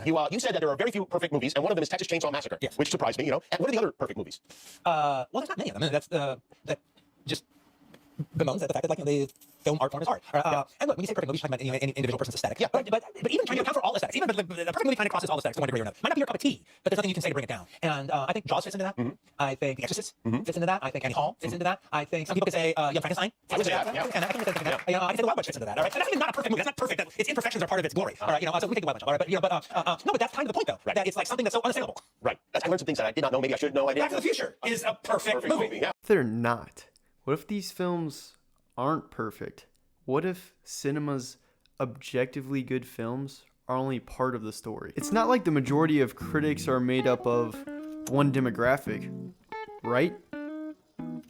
You said that there are very few perfect movies, and one of them is Texas Chainsaw Massacre, which surprised me, And what are the other perfect movies? Well, there's not many of them. That just bemoans the fact that the film art form is hard. And look, when you say perfect movie, you're talking about any individual person's aesthetic. Yeah. But even trying to account for all aesthetics, even if the perfect movie kind of crosses all aesthetics to one degree or another, might not be your cup of tea, but there's nothing you can say to bring it down. And I think Jaws fits into that. I think The Exorcist fits into that. I think Annie Hall fits into that. I think some people could say Young Frankenstein fits into that. And I can say that. I can say The Wild Bunch fits into that. All right. And that's even not a perfect movie. That's not perfect. Its imperfections are part of its glory. All right. So we take The Wild Bunch. All right. But no, but that's kind of the point though. That it's like something that's so unassailable. Right. I learned some things that I did not know. Maybe I should know. Back to the Future is a perfect movie. Yeah. They're not. What if these films aren't perfect? What if cinema's objectively good films are only part of the story? It's not like the majority of critics are made up of one demographic, right?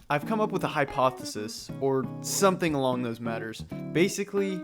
I've come up with a hypothesis, or something along those matters. Basically,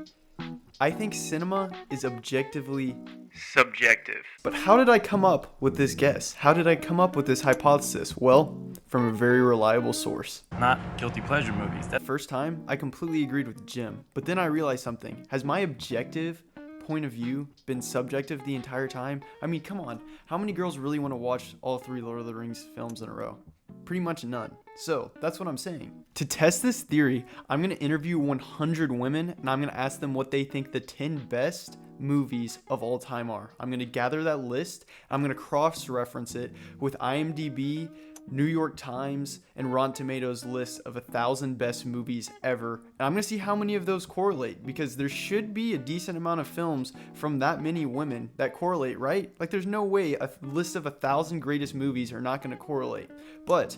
I think cinema is objectively subjective. But how did I come up with this guess? How did I come up with this hypothesis? Well, from a very reliable source. Not guilty pleasure movies. First time, I completely agreed with Jim. But then I realized something. Has my objective point of view been subjective the entire time? I mean, come on. How many girls really want to watch all 3 Lord of the Rings films in a row? Pretty much none. So, that's what I'm saying. To test this theory, I'm going to interview 100 women, and I'm going to ask them what they think the 10 best movies of all time are. I'm going to gather that list, I'm going to cross-reference it with IMDb, New York Times, and Rotten Tomatoes list of 1,000 best movies ever. And I'm going to see how many of those correlate, because there should be a decent amount of films from that many women that correlate, right? Like, there's no way a list of 1,000 greatest movies are not going to correlate. But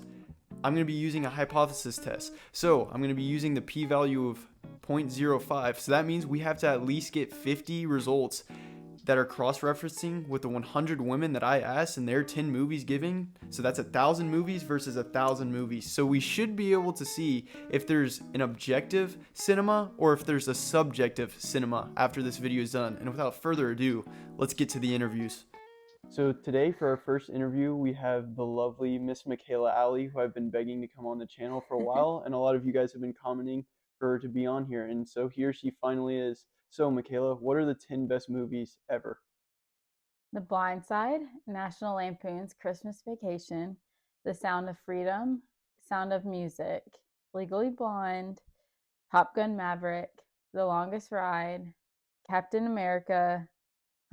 I'm going to be using a hypothesis test. So I'm going to be using the p-value of 0.05. So that means we have to at least get 50 results that are cross-referencing with the 100 women that I asked and their 10 movies giving. So that's 1,000 movies versus 1,000 movies. So we should be able to see if there's an objective cinema or if there's a subjective cinema after this video is done. And without further ado, let's get to the interviews. So today for our first interview, we have the lovely Miss Michaela Alley, who I've been begging to come on the channel for a while. And a lot of you guys have been commenting for her to be on here. And so here she finally is. So Michaela, what are the 10 best movies ever? The Blind Side, National Lampoon's Christmas Vacation, The Sound of Freedom, Sound of Music, Legally Blonde, Top Gun Maverick, The Longest Ride, Captain America,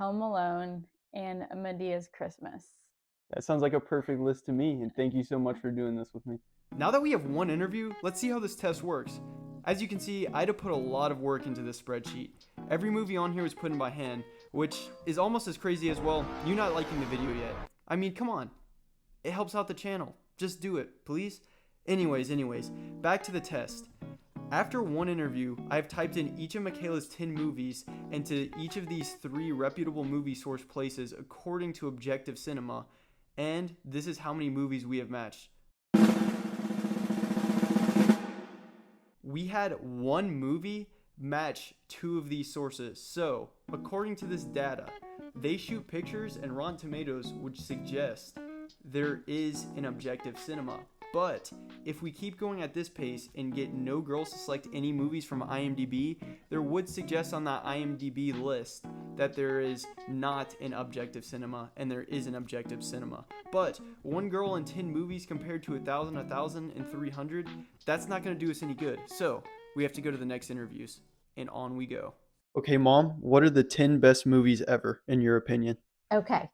Home Alone, and Medea's Christmas. That sounds like a perfect list to me, and thank you so much for doing this with me. Now that we have one interview, let's see how this test works. As you can see, I had to put a lot of work into this spreadsheet. Every movie on here was put in by hand, which is almost as crazy as, well, you not liking the video yet. I mean, come on. It helps out the channel. Just do it, please. Anyways, back to the test. After one interview, I've typed in each of Michaela's 10 movies into each of these 3 reputable movie source places according to Objective Cinema, and this is how many movies we have matched. We had one movie match 2 of these sources. So, according to this data, They Shoot Pictures and Rotten Tomatoes would suggest there is an Objective Cinema. But if we keep going at this pace and get no girls to select any movies from IMDb, there would suggest on that IMDb list that there is not an Objective Cinema and there is an Objective Cinema. But one girl and 10 movies compared to 1,000, 1,000, and 300, that's not going to do us any good. So we have to go to the next interviews, and on we go. Okay, Mom, what are the 10 best movies ever, in your opinion? Okay.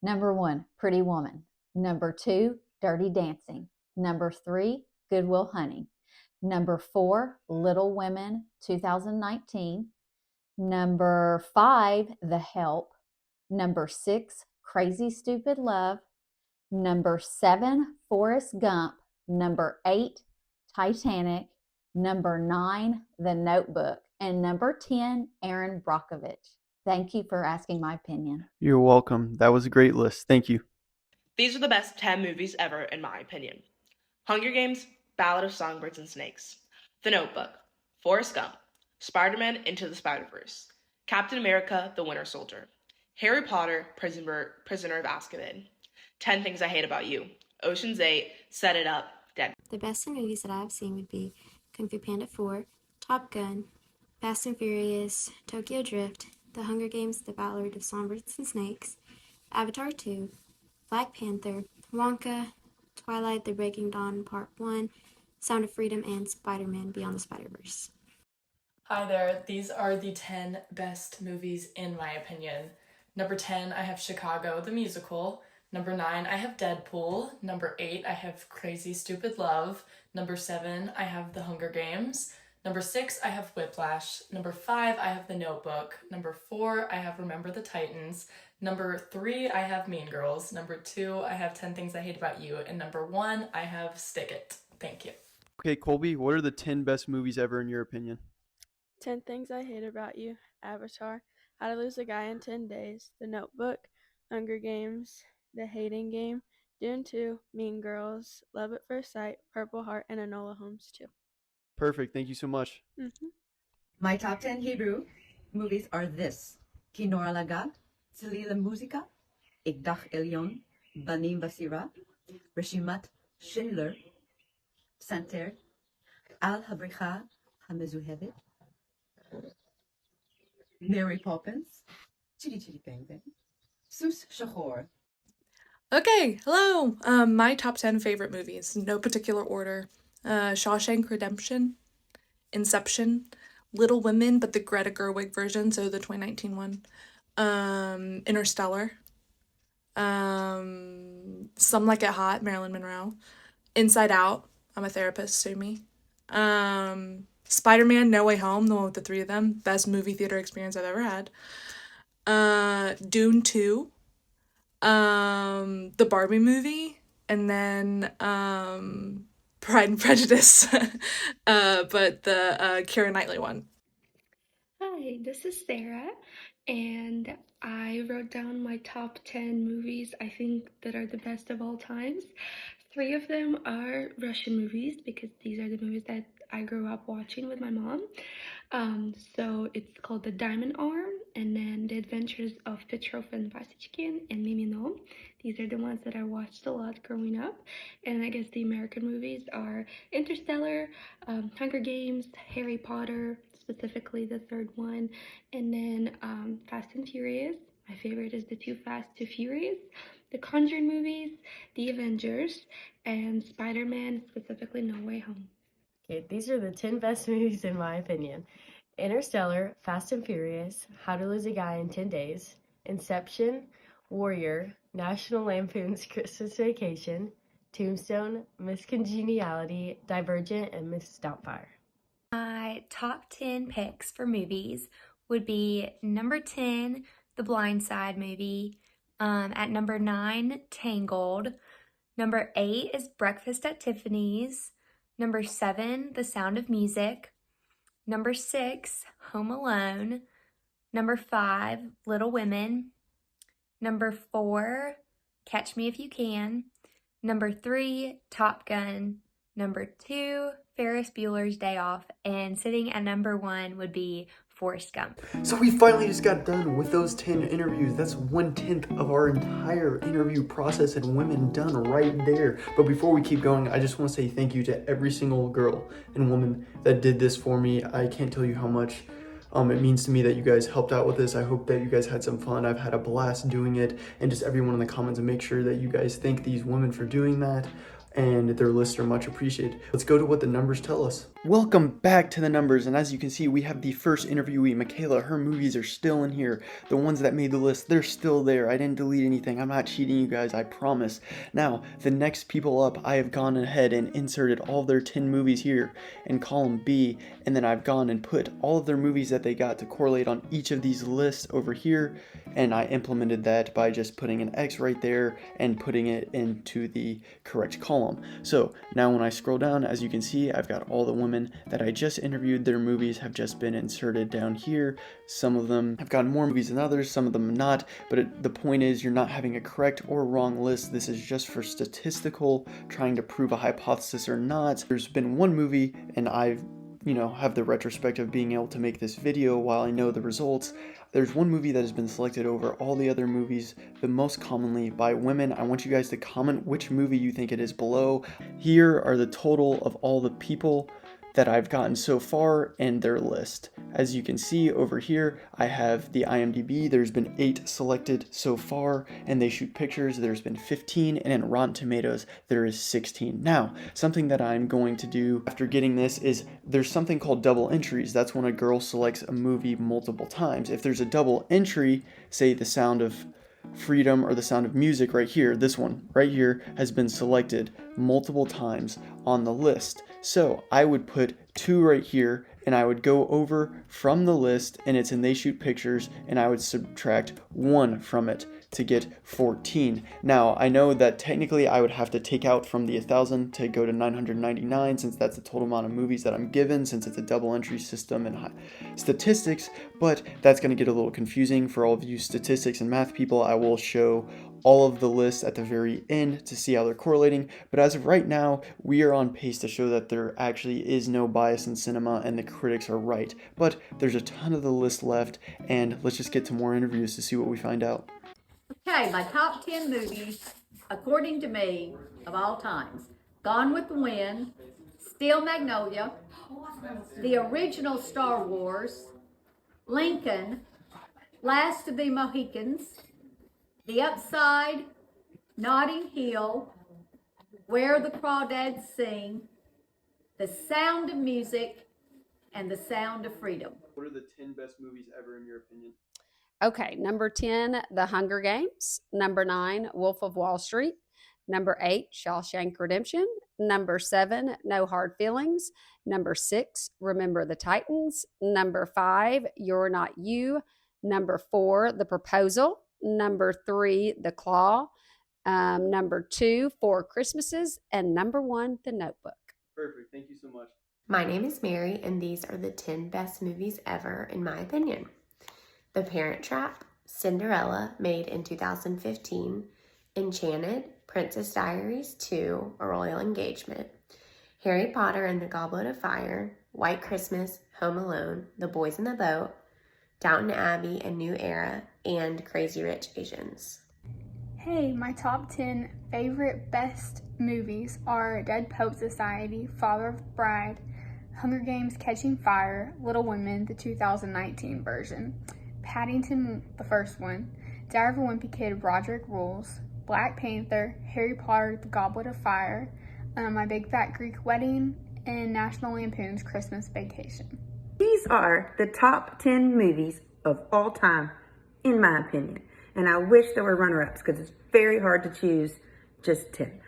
Number 1, Pretty Woman. Number 2, Dirty Dancing. Number 3, Good Will Hunting. Number 4, Little Women, 2019. Number 5, The Help. Number 6, Crazy Stupid Love. Number 7, Forrest Gump. Number 8, Titanic. Number 9, The Notebook. And number 10, Aaron Brockovich. Thank you for asking my opinion. You're welcome. That was a great list. Thank you. These are the best 10 movies ever, in my opinion. Hunger Games, Ballad of Songbirds and Snakes, The Notebook, Forrest Gump, Spider-Man Into the Spider-Verse, Captain America, The Winter Soldier, Harry Potter, Prisoner of Azkaban, 10 Things I Hate About You, Ocean's 8, Set It Up, Dead. The best movies that I've seen would be Kung Fu Panda 4, Top Gun, Fast and Furious, Tokyo Drift, The Hunger Games, The Ballad of Songbirds and Snakes, Avatar 2, Black Panther, Wonka, Twilight, The Breaking Dawn Part 1, Sound of Freedom, and Spider-Man Beyond the Spider-Verse. Hi there, these are the 10 best movies in my opinion. Number 10, I have Chicago, the musical. Number 9, I have Deadpool. Number 8, I have Crazy Stupid Love. Number 7, I have The Hunger Games. Number 6, I have Whiplash. Number 5, I have The Notebook. Number 4, I have Remember the Titans. Number 3, I have Mean Girls. Number 2, I have 10 Things I Hate About You. And number 1, I have Stick It. Thank you. Okay, Colby, what are the 10 best movies ever in your opinion? 10 Things I Hate About You, Avatar, How to Lose a Guy in 10 Days, The Notebook, Hunger Games, The Hating Game, Dune 2, Mean Girls, Love at First Sight, Purple Heart, and Enola Holmes 2. Perfect. Thank you so much. My top 10 Hebrew movies are this: Kinor Lagat, Tzlila Muzika, Ikdach Elyon, Banim Basira, Reshimat Schindler, Santer, Al Habricha Hamezuhevet, Mary Poppins, Chitty Chitty Bang Bang, Sus Shahor. Okay, hello. My top 10 favorite movies, no particular order. Shawshank Redemption, Inception, Little Women, but the Greta Gerwig version, so the 2019 one. Interstellar. Some Like It Hot, Marilyn Monroe. Inside Out, I'm a therapist, sue me. Spider-Man No Way Home, the one with the 3 of them, best movie theater experience I've ever had. Dune 2. The Barbie movie, and then Pride and Prejudice, but the Keira Knightley one. Hi, this is Sarah, and I wrote down my top 10 movies I think that are the best of all times. 3 of them are Russian movies because these are the movies that I grew up watching with my mom. So it's called The Diamond Arm, and then The Adventures of Petrov and Vasichkin and Mimino. These are the ones that I watched a lot growing up. And I guess the American movies are Interstellar, Hunger Games, Harry Potter, specifically the 3rd one, and then Fast and Furious. My favorite is the Too Fast, Too Furious, the Conjuring movies, The Avengers, and Spider-Man, specifically No Way Home. Okay, these are the 10 best movies in my opinion. Interstellar, Fast and Furious, How to Lose a Guy in 10 Days, Inception, Warrior, National Lampoon's Christmas Vacation, Tombstone, Miss Congeniality, Divergent, and Miss Doubtfire. My top 10 picks for movies would be number 10, The Blind Side movie. At number 9, Tangled. Number 8 is Breakfast at Tiffany's. Number 7, The Sound of Music. Number 6, Home Alone. Number 5, Little Women. Number 4, Catch Me If You Can. Number 3, Top Gun. Number 2, Ferris Bueller's Day Off. And sitting at number 1 would be Forrest Gump. So we finally just got done with those 10 interviews. That's 1/10 of our entire interview process and women done right there. But before we keep going, I just want to say thank you to every single girl and woman that did this for me. I can't tell you how much it means to me that you guys helped out with this. I hope that you guys had some fun. I've had a blast doing it, and just everyone in the comments, and make sure that you guys thank these women for doing that, and their lists are much appreciated. Let's go to what the numbers tell us. Welcome back to the numbers, and as you can see, we have the first interviewee, Michaela. Her movies are still in here. The ones that made the list, they're still there. I didn't delete anything. I'm not cheating you guys, I promise. Now, the next people up, I have gone ahead and inserted all their 10 movies here in column B, and then I've gone and put all of their movies that they got to correlate on each of these lists over here, and I implemented that by just putting an X right there and putting it into the correct column. So now when I scroll down, as you can see, I've got all the women that I just interviewed. Their movies have just been inserted down here. Some of them have gotten more movies than others, some of them not, but the point is you're not having a correct or wrong list. This is just for statistical, trying to prove a hypothesis or not. There's been one movie, and I've have the retrospective of being able to make this video while I know the results. There's one movie that has been selected over all the other movies, the most commonly by women. I want you guys to comment which movie you think it is below. Here are the total of all the people that I've gotten so far and their list. As you can see over here, I have the IMDb. There's been 8 selected so far, and They Shoot Pictures, there's been 15, and in Rotten Tomatoes, there is 16. Now, something that I'm going to do after getting this is there's something called double entries. That's when a girl selects a movie multiple times. If there's a double entry, say The Sound of Freedom or The Sound of Music right here, this one right here has been selected multiple times on the list. So I would put 2 right here, and I would go over from the list, and it's in They Shoot Pictures, and I would subtract 1 from it to get 14. Now, I know that technically I would have to take out from the 1,000 to go to 999, since that's the total amount of movies that I'm given, since it's a double entry system and statistics, but that's going to get a little confusing for all of you statistics and math people. I will show all of the lists at the very end to see how they're correlating, but as of right now, we are on pace to show that there actually is no bias in cinema and the critics are right. But there's a ton of the list left, and let's just get to more interviews to see what we find out. Okay, my top 10 movies, according to me, of all times. Gone with the Wind, Steel Magnolia, the original Star Wars, Lincoln, Last of the Mohicans, The Upside, Notting Hill, Where the Crawdads Sing, The Sound of Music, and The Sound of Freedom. What are the 10 best movies ever in your opinion? Okay, number 10, The Hunger Games. Number 9, Wolf of Wall Street. Number 8, Shawshank Redemption. Number 7, No Hard Feelings. Number 6, Remember the Titans. Number 5, You're Not You. Number 4, The Proposal. Number 3, The Claw. Number 2, Four Christmases. And number 1, The Notebook. Perfect. Thank you so much. My name is Mary, and these are the 10 best movies ever, in my opinion. The Parent Trap, Cinderella, made in 2015, Enchanted, Princess Diaries 2, A Royal Engagement, Harry Potter and the Goblet of Fire, White Christmas, Home Alone, The Boys in the Boat, Downton Abbey, A New Era, and Crazy Rich Asians. Hey, my top 10 favorite best movies are Dead Poet Society, Father of the Bride, Hunger Games Catching Fire, Little Women, the 2019 version, Paddington, the first one, Diary of a Wimpy Kid, Roderick Rules, Black Panther, Harry Potter, The Goblet of Fire, My Big Fat Greek Wedding, and National Lampoon's Christmas Vacation. These are the top 10 movies of all time, in my opinion. And I wish there were runner-ups because it's very hard to choose just 10.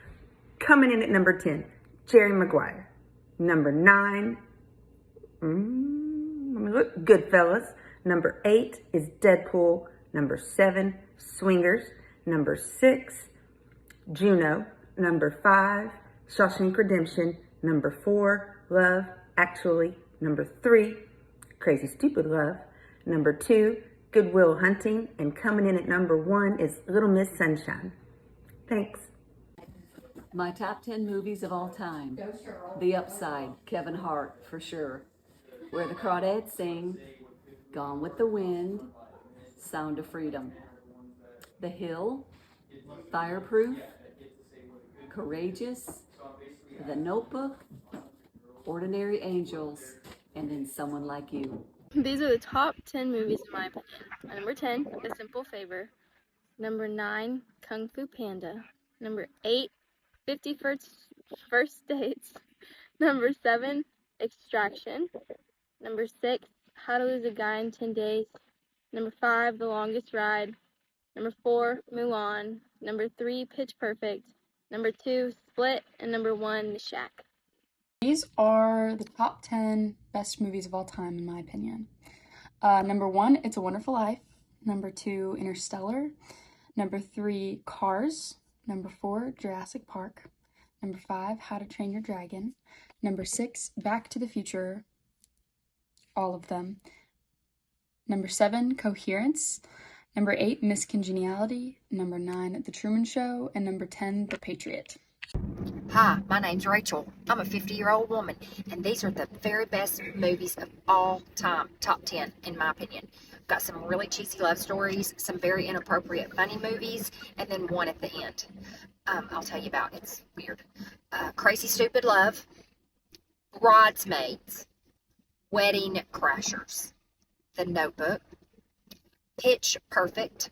Coming in at number 10, Jerry Maguire. Number 9, let me look, Goodfellas. Number 8 is Deadpool. Number 7, Swingers. Number 6, Juno. Number 5, Shawshank Redemption. Number 4, Love Actually. Number 3, Crazy Stupid Love. Number 2, Good Will Hunting. And coming in at number 1 is Little Miss Sunshine. Thanks. My top 10 movies of all time. The Upside, Kevin Hart, for sure. Where the Crawdads Sing, Gone with the Wind, Sound of Freedom. The Hill, Fireproof, Courageous, The Notebook, Ordinary Angels, and then Someone Like You. These are the top 10 movies in my opinion. Number 10, A Simple Favor. Number 9, Kung Fu Panda. Number 8, 50 First Dates. Number 7, Extraction. Number 6, How to Lose a Guy in 10 Days. Number 5, The Longest Ride. Number 4, Mulan. Number 3, Pitch Perfect. Number 2, Split. And number 1, The Shack. These are the top 10 best movies of all time, in my opinion. Number 1, It's a Wonderful Life. Number 2, Interstellar. Number 3, Cars. Number 4, Jurassic Park. Number 5, How to Train Your Dragon. Number 6, Back to the Future. All of them. Number 7, Coherence. Number 8, Miss Congeniality. Number 9, The Truman Show. And number 10, The Patriot. Hi, my name's Rachel. I'm a 50-year-old woman, and these are the very best movies of all time, top 10, in my opinion. Got some really cheesy love stories, some very inappropriate funny movies, and then one at the end. I'll tell you about. It's weird. Crazy Stupid Love, Bridesmaids, Wedding Crashers, The Notebook, Pitch Perfect,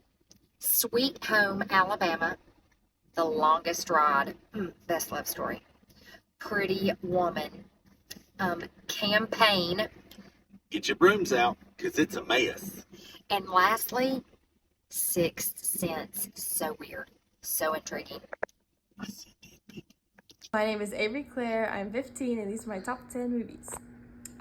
Sweet Home Alabama, The Longest Ride, best love story, Pretty Woman, Campaign, Get your brooms out, 'cause it's a mess. and lastly, Sixth Sense. So weird, so intriguing. My name is Avery Claire. I'm 15 and these are my top 10 movies.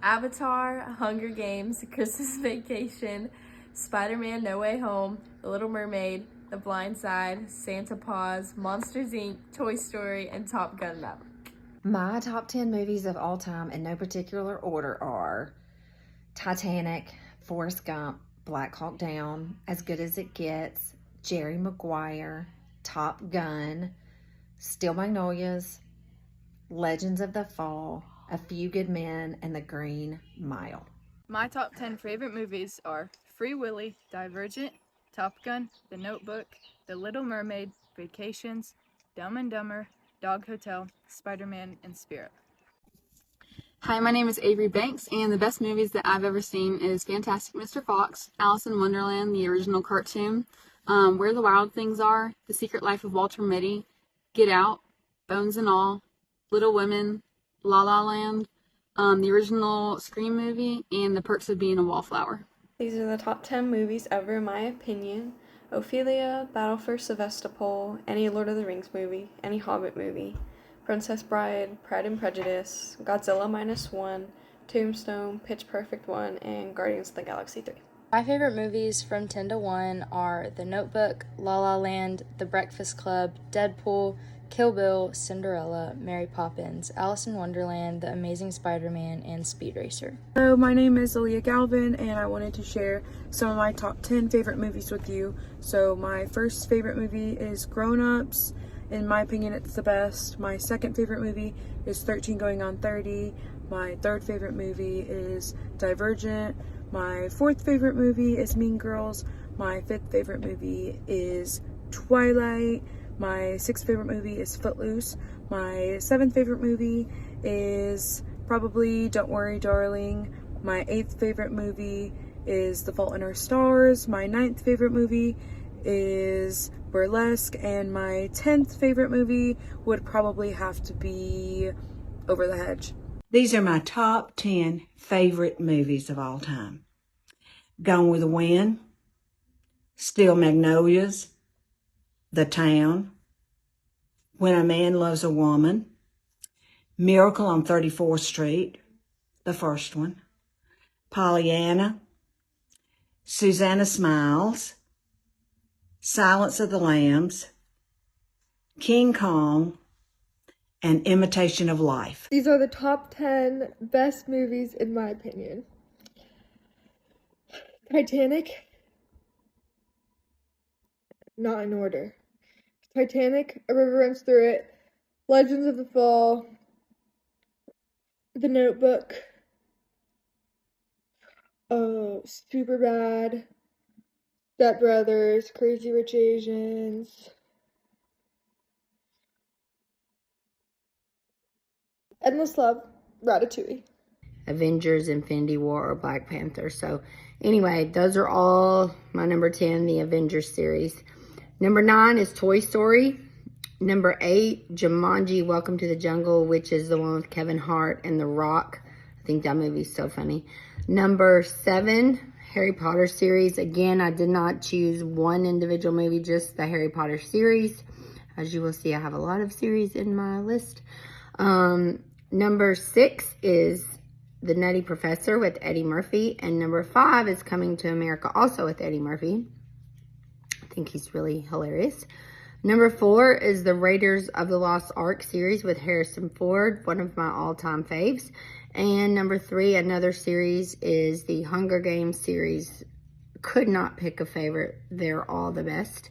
Avatar, Hunger Games, Christmas Vacation, Spider-Man No Way Home, The Little Mermaid, The Blind Side, Santa Paws, Monsters Inc., Toy Story, and Top Gun Maverick. My top 10 movies of all time in no particular order are Titanic, Forrest Gump, Black Hawk Down, As Good as It Gets, Jerry Maguire, Top Gun, Steel Magnolias, Legends of the Fall, A Few Good Men, and The Green Mile. My top 10 favorite movies are Free Willy, Divergent, Top Gun, The Notebook, The Little Mermaid, Vacations, Dumb and Dumber, Dog Hotel, Spider-Man, and Spirit. Hi, my name is Avery Banks, and the best movies that I've ever seen is Fantastic Mr. Fox, Alice in Wonderland, the original cartoon, Where the Wild Things Are, The Secret Life of Walter Mitty, Get Out, Bones and All, Little Women, La La Land, the original Scream movie, and The Perks of Being a Wallflower. These are the top 10 movies ever in my opinion. Ophelia, Battle for Sevastopol, any Lord of the Rings movie, any Hobbit movie, Princess Bride, Pride and Prejudice, Godzilla -1, Tombstone, Pitch Perfect 1, and Guardians of the Galaxy 3. My favorite movies from 10 to 1 are The Notebook, La La Land, The Breakfast Club, Deadpool, Kill Bill, Cinderella, Mary Poppins, Alice in Wonderland, The Amazing Spider-Man, and Speed Racer. Hello, my name is Aaliyah Galvin, and I wanted to share some of my top 10 favorite movies with you. So my first favorite movie is Grown Ups. In my opinion, it's the best. My second favorite movie is 13 Going on 30. My third favorite movie is Divergent. My fourth favorite movie is Mean Girls. My fifth favorite movie is Twilight. My sixth favorite movie is Footloose. My seventh favorite movie is probably Don't Worry, Darling. My eighth favorite movie is The Fault in Our Stars. My ninth favorite movie is Burlesque. And my 10th favorite movie would probably have to be Over the Hedge. These are my top 10 favorite movies of all time. Gone with the Wind, Steel Magnolias, The Town, When a Man Loves a Woman, Miracle on 34th Street, the first one, Pollyanna, Susanna Smiles, Silence of the Lambs, King Kong, and Imitation of Life. These are the top 10 best movies in my opinion. Titanic, not in order. Titanic, A River Runs Through It, Legends of the Fall, The Notebook, Superbad, Step Brothers, Crazy Rich Asians, Endless Love, Ratatouille. Avengers, Infinity War, or Black Panther. So anyway, those are all my number 10, the Avengers series. Number 9 is Toy Story. Number 8, Jumanji, Welcome to the Jungle, which is the one with Kevin Hart and The Rock. I think that movie's so funny. Number 7, Harry Potter series. Again, I did not choose one individual movie, just the Harry Potter series. As you will see, I have a lot of series in my list. Number 6 is The Nutty Professor with Eddie Murphy. And number 5 is Coming to America, also with Eddie Murphy. I think he's really hilarious. Number 4 is the Raiders of the Lost Ark series with Harrison Ford, one of my all-time faves. And number 3, another series, is the Hunger Games series. Could not pick a favorite. They're all the best.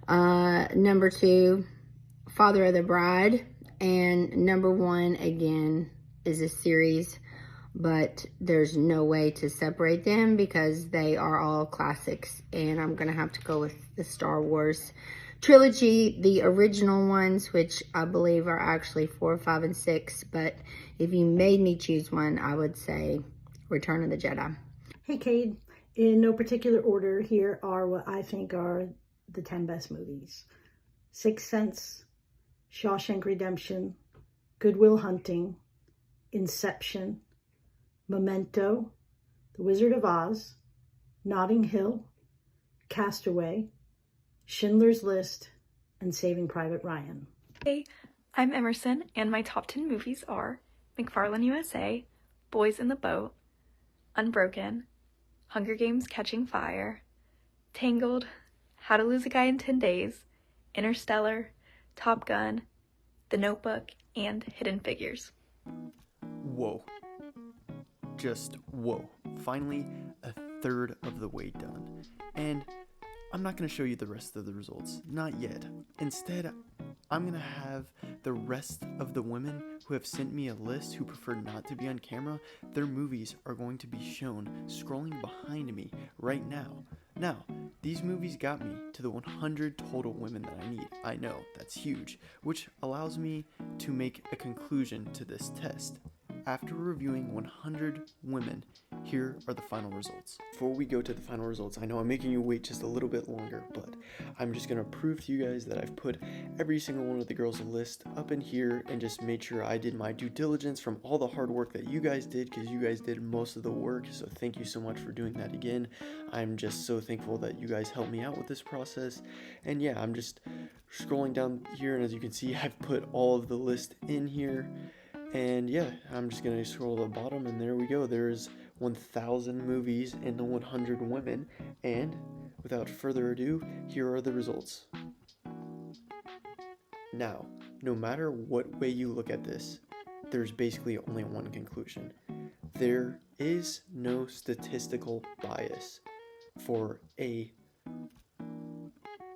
Number 2, Father of the Bride. And number 1, again, is a series, but there's no way to separate them because they are all classics. And I'm going to have to go with the Star Wars trilogy, the original ones, which I believe are actually 4, 5, and 6. But if you made me choose one, I would say Return of the Jedi. Hey, Cade. In no particular order, here are what I think are the 10 best movies. Sixth Sense, Shawshank Redemption, Good Will Hunting, Inception, Memento, The Wizard of Oz, Notting Hill, Castaway, Schindler's List, and Saving Private Ryan. Hey, I'm Emerson, and my top 10 movies are McFarlane USA, Boys in the Boat, Unbroken, Hunger Games Catching Fire, Tangled, How to Lose a Guy in 10 Days, Interstellar, Top Gun, The Notebook, and Hidden Figures. Whoa. Just whoa. Finally, a third of the way done. And I'm not going to show you the rest of the results. Not yet. Instead, I'm going to have the rest of the women who have sent me a list who prefer not to be on camera, their movies are going to be shown scrolling behind me right now. Now, these movies got me to the 100 total women that I need. I know, that's huge, which allows me to make a conclusion to this test. After reviewing 100 women, here are the final results. Before we go to the final results, I know I'm making you wait just a little bit longer, but I'm just going to prove to you guys that I've put every single one of the girls' list up in here and just made sure I did my due diligence from all the hard work that you guys did, because you guys did most of the work, so thank you so much for doing that again. I'm just so thankful that you guys helped me out with this process, and yeah, I'm just scrolling down here, and as you can see, I've put all of the list in here. And yeah, I'm just going to scroll to the bottom, and there we go. There's 1,000 movies in the 100 women. And without further ado, here are the results. Now, no matter what way you look at this, there's basically only one conclusion. There is no statistical bias for a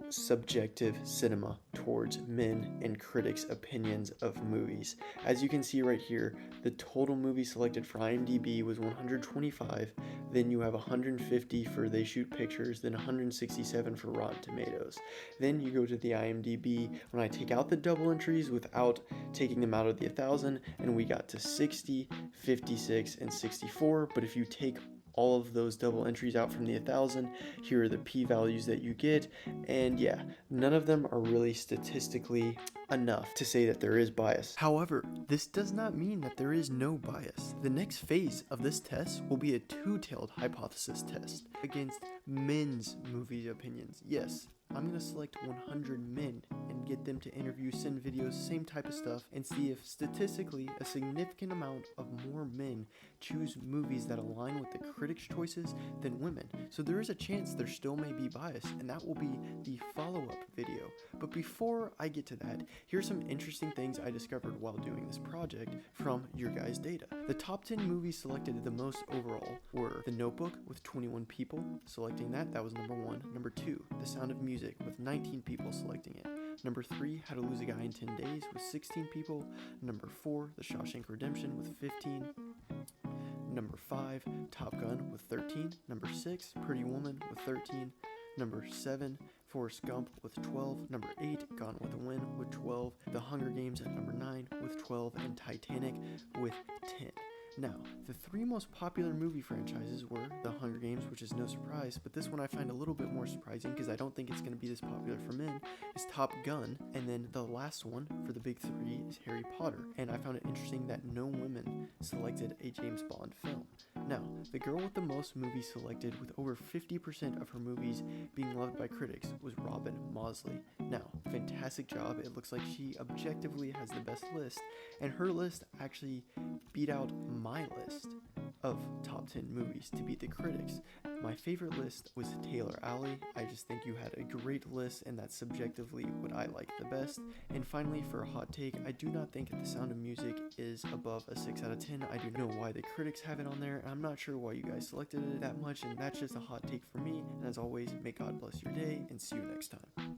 subjective cinema towards men and critics' opinions of movies. As you can see right here, the total movie selected for IMDb was 125, then you have 150 for They Shoot Pictures, then 167 for Rotten Tomatoes. Then you go to the IMDb, when I take out the double entries without taking them out of the 1,000, and we got to 60, 56, and 64, but if you take all of those double entries out from the 1,000, here are the p-values that you get, and yeah, none of them are really statistically enough to say that there is bias. However, this does not mean that there is no bias. The next phase of this test will be a two-tailed hypothesis test against men's movie opinions. Yes, I'm going to select 100 men and get them to interview, send videos, same type of stuff, and see if statistically a significant amount of more men choose movies that align with the critics' choices than women. So there is a chance there still may be bias, and that will be the follow-up video. But before I get to that, here's some interesting things I discovered while doing this project from your guys' data. The top 10 movies selected the most overall were The Notebook with 21 people selecting that. That was number 1. Number 2, The Sound of Music with 19 people selecting it. Number 3, How to Lose a Guy in 10 Days with 16 people. Number 4, The Shawshank Redemption with 15. Number 5, Top Gun with 13. Number 6, Pretty Woman with 13. Number 7, Forrest Gump with 12. Number 8, Gone with the Wind with 12. The Hunger Games at number 9 with 12. And Titanic with 10. Now, the 3 most popular movie franchises were The Hunger Games, which is no surprise, but this one I find a little bit more surprising because I don't think it's going to be this popular for men, is Top Gun, and then the last one for the big 3 is Harry Potter, and I found it interesting that no women selected a James Bond film. Now, the girl with the most movies selected, with over 50% of her movies being loved by critics, was Robin Mosley. Now, fantastic job. It looks like she objectively has the best list, and her list actually beat out my list of top 10 movies to beat the critics. My favorite list was Taylor Alley. I just think you had a great list, and that's subjectively what I like the best. And finally, for a hot take, I do not think The Sound of Music is above a 6 out of 10. I do know why the critics have it on there, and I'm not sure why you guys selected it that much, and that's just a hot take for me. And as always, may God bless your day, and see you next time.